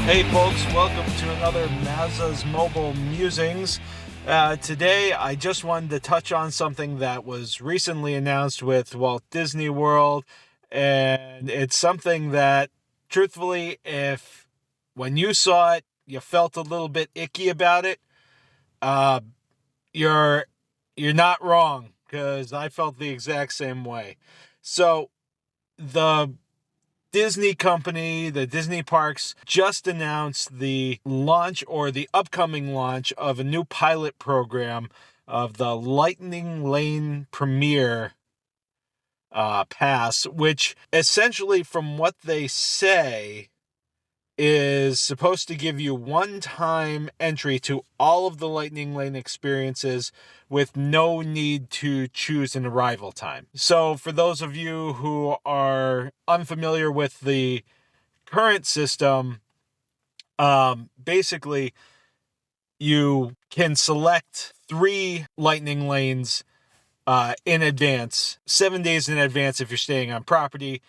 Hey folks, welcome to another Maza's Mobile Musings. Today I just wanted to touch on something that was recently announced with Walt Disney World, and it's something that, truthfully, if when you saw it, you felt a little bit icky about it, uh, you're not wrong, because I felt the exact same way. So the Disney company, the Disney parks, just announced the launch or the upcoming launch of a new pilot program of the Lightning Lane Premier Pass, which essentially, from what they say, is supposed to give you one-time entry to all of the Lightning Lane experiences with no need to choose an arrival time. So for those of you who are unfamiliar with the current system, basically you can select 3 Lightning Lanes in advance, 7 days in advance if you're staying on property,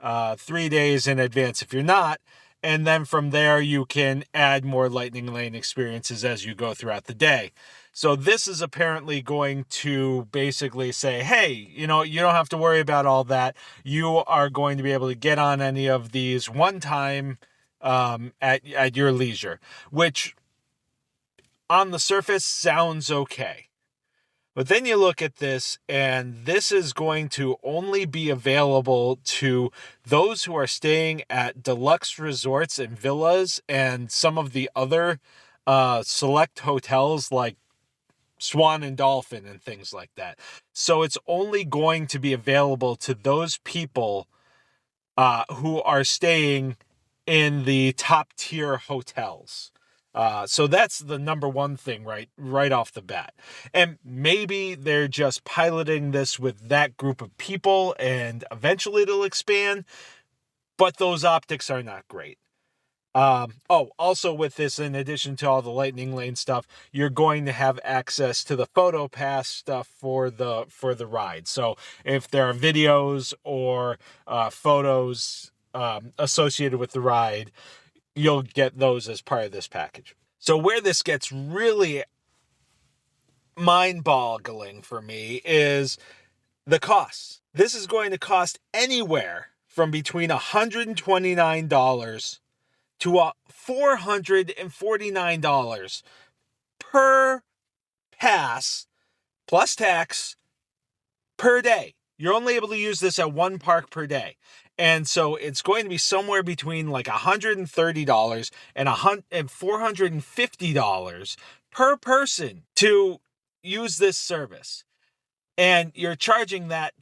3 days in advance if you're not. And then from there, you can add more Lightning Lane experiences as you go throughout the day. So this is apparently going to basically say, hey, you don't have to worry about all that. You are going to be able to get on any of these one time at your leisure, which on the surface sounds okay. But then you look at this, and this is going to only be available to those who are staying at deluxe resorts and villas and some of the other select hotels like Swan and Dolphin and things like that. So it's only going to be available to those people who are staying in the top tier hotels. So that's the number one thing right off the bat. And maybe they're just piloting this with that group of people and eventually it'll expand, but those optics are not great. Also with this, in addition to all the Lightning Lane stuff, you're going to have access to the photo pass stuff for the ride. So if there are videos or photos associated with the ride, you'll get those as part of this package. So where this gets really mind-boggling for me is the costs. This is going to cost anywhere from between $129 to $449 per pass, plus tax, per day. You're only able to use this at one park per day. And so it's going to be somewhere between like $130 and $450 per person to use this service. And you're charging that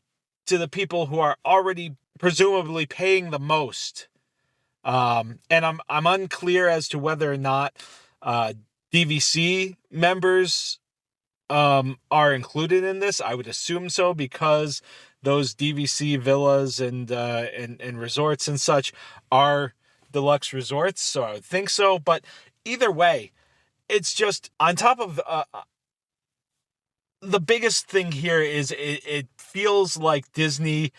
to the people who are already presumably paying the most. And I'm unclear as to whether or not DVC members are included in this. I would assume so, because those DVC villas and resorts and such are deluxe resorts, so I would think so. But either way, it's just on top of the biggest thing here is it feels like Disney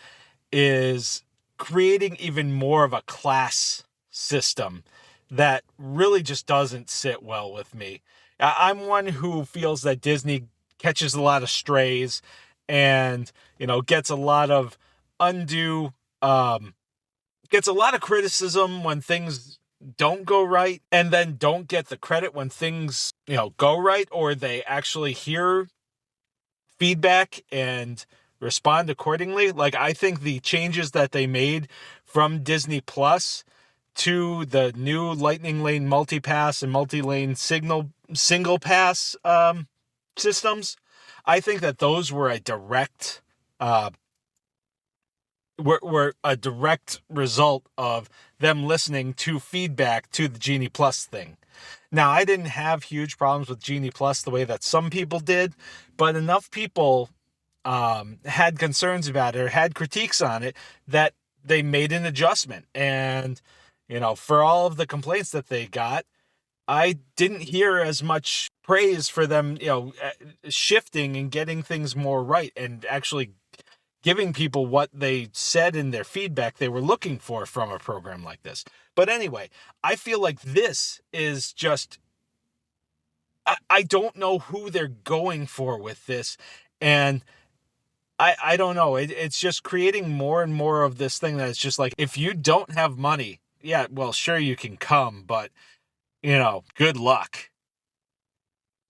is creating even more of a class system that really just doesn't sit well with me. I'm one who feels that Disney catches a lot of strays and, gets a lot of gets a lot of criticism when things don't go right, and then don't get the credit when things, go right, or they actually hear feedback and respond accordingly. Like, I think the changes that they made from Disney Plus to the new Lightning Lane multi-pass and multi-lane single pass systems, I think that those were a direct result of them listening to feedback to the Genie Plus thing. Now, I didn't have huge problems with Genie Plus the way that some people did, but enough people had concerns about it or had critiques on it that they made an adjustment. And, for all of the complaints that they got, I didn't hear as much praise for them, shifting and getting things more right and actually giving people what they said in their feedback they were looking for from a program like this. But anyway, I feel like this is just, I don't know who they're going for with this. And I don't know. It's just creating more and more of this thing that it's just like, if you don't have money, yeah, well, sure, you can come, but, good luck.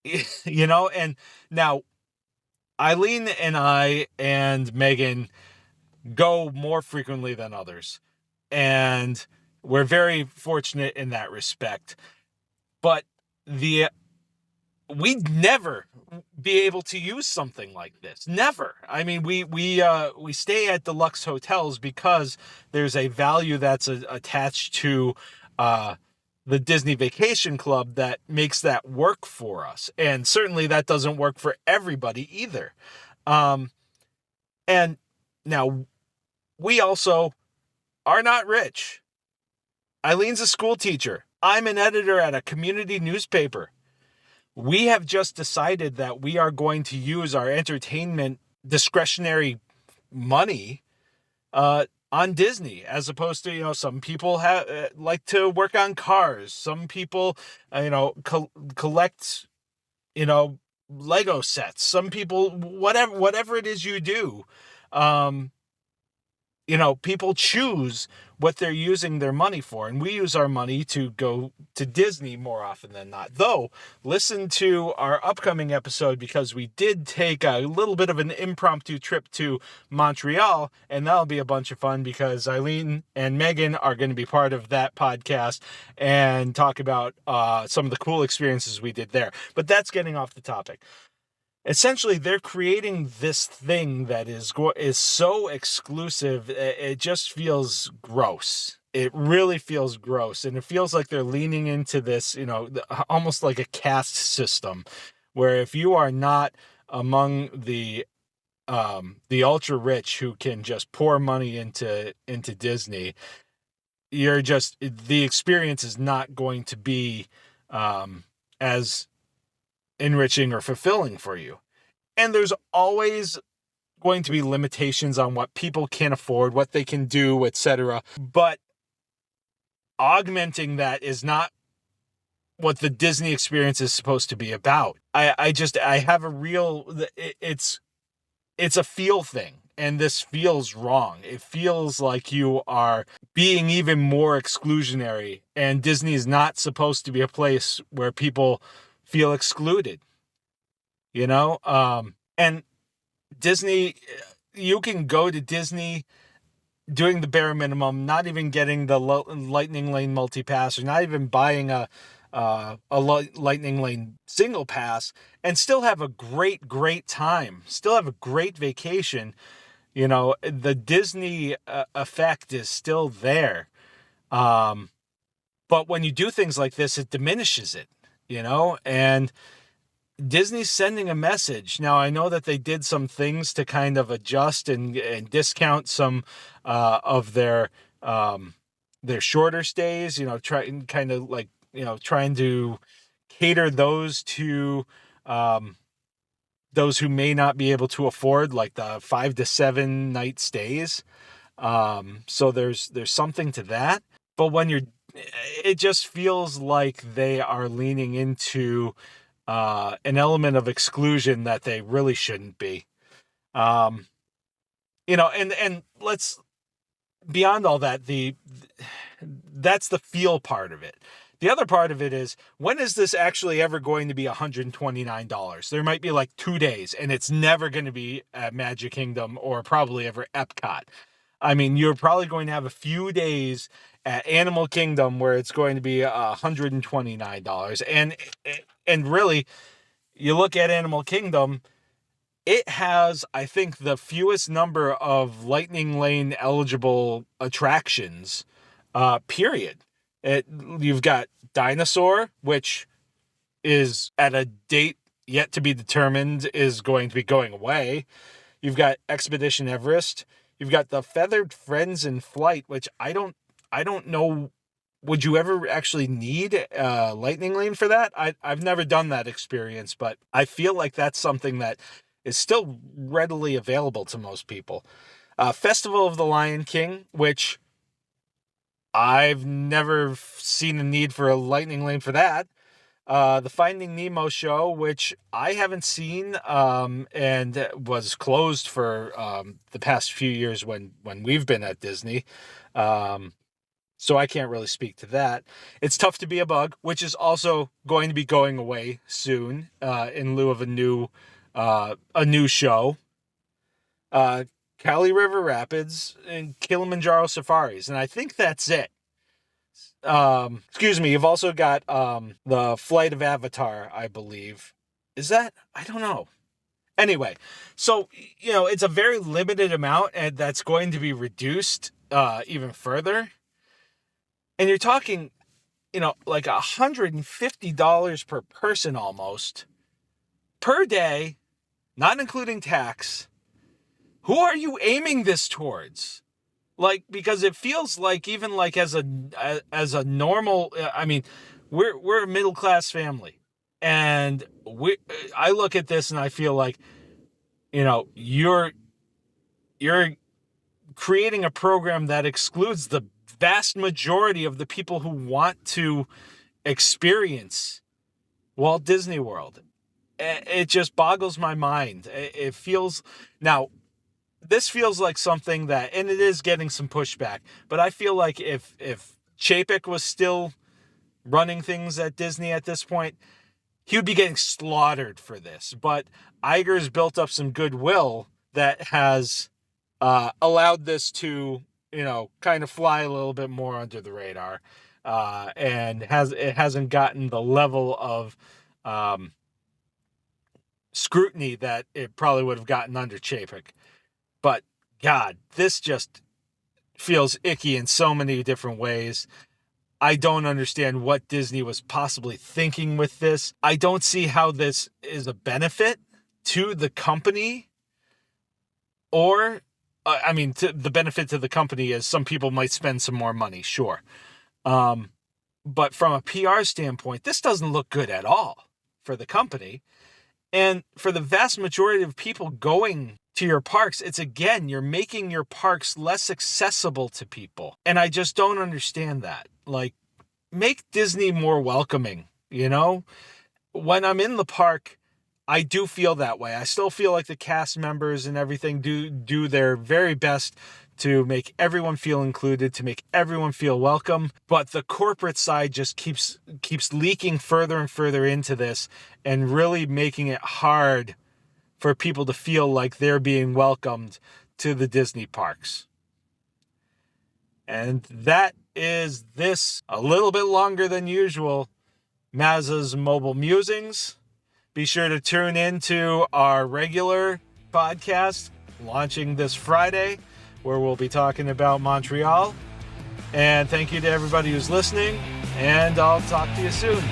And now Eileen and I and Megan go more frequently than others. And we're very fortunate in that respect. But we'd never be able to use something like this. Never. I mean, we stay at deluxe hotels because there's a value that's attached to the Disney Vacation Club that makes that work for us. And certainly that doesn't work for everybody either. And now we also are not rich. Eileen's a school teacher. I'm an editor at a community newspaper. We have just decided that we are going to use our entertainment discretionary money on Disney, as opposed to, some people like to work on cars. Some people, collect, Lego sets. Some people, whatever it is you do, people choose what they're using their money for. And we use our money to go to Disney more often than not. Though, listen to our upcoming episode, because we did take a little bit of an impromptu trip to Montreal, and that'll be a bunch of fun because Eileen and Megan are going to be part of that podcast and talk about some of the cool experiences we did there. But that's getting off the topic. Essentially, they're creating this thing that is so exclusive, it just feels gross. It really feels gross. And it feels like they're leaning into this, almost like a caste system, where if you are not among the ultra rich who can just pour money into Disney, the experience is not going to be as enriching or fulfilling for you. And there's always going to be limitations on what people can afford, what they can do, etc. But augmenting that is not what the Disney experience is supposed to be about. I have a real, it's a feel thing, and this feels wrong. It feels like you are being even more exclusionary, and Disney is not supposed to be a place where people feel excluded, and Disney, you can go to Disney doing the bare minimum, not even getting the Lightning Lane multi-pass, or not even buying a Lightning Lane single pass, and still have a great time, still have a great vacation. The Disney effect is still there. But when you do things like this, it diminishes it. And Disney's sending a message. Now, I know that they did some things to kind of adjust and discount some of their shorter stays, trying to cater those to those who may not be able to afford like the 5 to 7 night stays. So there's something to that. But it just feels like they are leaning into an element of exclusion that they really shouldn't be. And let's, beyond all that, that's the feel part of it. The other part of it is, when is this actually ever going to be $129? There might be like 2 days, and it's never going to be at Magic Kingdom or probably ever Epcot. I mean, you're probably going to have a few days at Animal Kingdom where it's going to be $129. And really, you look at Animal Kingdom, it has, I think, the fewest number of Lightning Lane eligible attractions, period. You've got Dinosaur, which is at a date yet to be determined is going to be going away. You've got Expedition Everest. You've got the Feathered Friends in Flight, which I don't know. Would you ever actually need Lightning Lane for that? I've never done that experience, but I feel like that's something that is still readily available to most people. Festival of the Lion King, which I've never seen a need for a lightning lane for that. The Finding Nemo show, which I haven't seen, and was closed for the past few years when we've been at Disney. So I can't really speak to that. It's Tough to Be a Bug, which is also going to be going away soon, in lieu of a new show. Cali River Rapids and Kilimanjaro Safaris, and I think that's it. You've also got the Flight of Avatar, I believe. Is that? I don't know. Anyway, so it's a very limited amount, and that's going to be reduced even further. And you're talking, like $150 per person almost per day, not including tax. Who are you aiming this towards? Like, because it feels like even like as a normal, I mean, we're a middle class family, and I look at this and I feel like, you're creating a program that excludes the vast majority of the people who want to experience Walt Disney World. It just boggles my mind. It feels now. This feels like something that, and it is getting some pushback, but I feel like if Chapek was still running things at Disney at this point, he would be getting slaughtered for this. But Iger's built up some goodwill that has allowed this to, kind of fly a little bit more under the radar, and it hasn't gotten the level of scrutiny that it probably would have gotten under Chapek. But God, this just feels icky in so many different ways. I don't understand what Disney was possibly thinking with this. I don't see how this is a benefit to the company, or, the benefit to the company is some people might spend some more money, sure. But from a PR standpoint, this doesn't look good at all for the company. And for the vast majority of people going to your parks, you're making your parks less accessible to people. And I just don't understand that. Like, make Disney more welcoming, When I'm in the park, I do feel that way. I still feel like the cast members and everything do their very best to make everyone feel included, to make everyone feel welcome. But the corporate side just keeps leaking further and further into this and really making it hard for people to feel like they're being welcomed to the Disney parks. And that is this, a little bit longer than usual, Maza's Mobile Musings. Be sure to tune in to our regular podcast launching this Friday, where we'll be talking about Montreal. And thank you to everybody who's listening, and I'll talk to you soon.